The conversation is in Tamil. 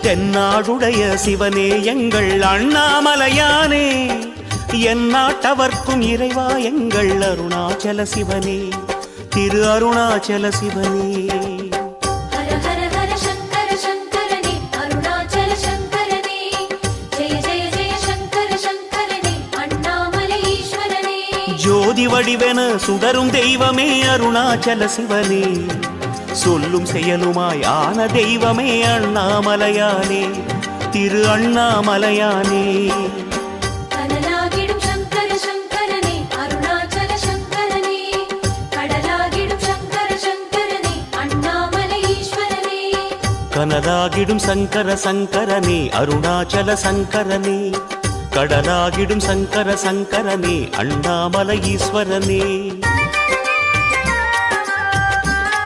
தென்னாடுடைய சிவனே எங்கள் அண்ணாமலையானே, எந்நாட்டவர்க்கும் இறைவா எங்கள் அருணாச்சல சிவனே, திரு அருணாச்சல சிவனே. ஜோதி வடிவென சுடரும் தெய்வமே அருணாச்சல சிவனே, சொல்லும் செயலுமாய் ஆன தெய்வமே அண்ணாமலையானே, திரு அண்ணாமலையானே. கனலாகிடும் சங்கர சங்கரனே அருணாச்சல சங்கரனே, கடலாகிடும் சங்கர சங்கரனே அண்ணாமலை ஈஸ்வரனே. கனலாகிடும் சங்கர சங்கரனே அருணாச்சல சங்கரனே, கடலாகிடும் சங்கர சங்கரனே அண்ணாமலை ஈஸ்வரனே.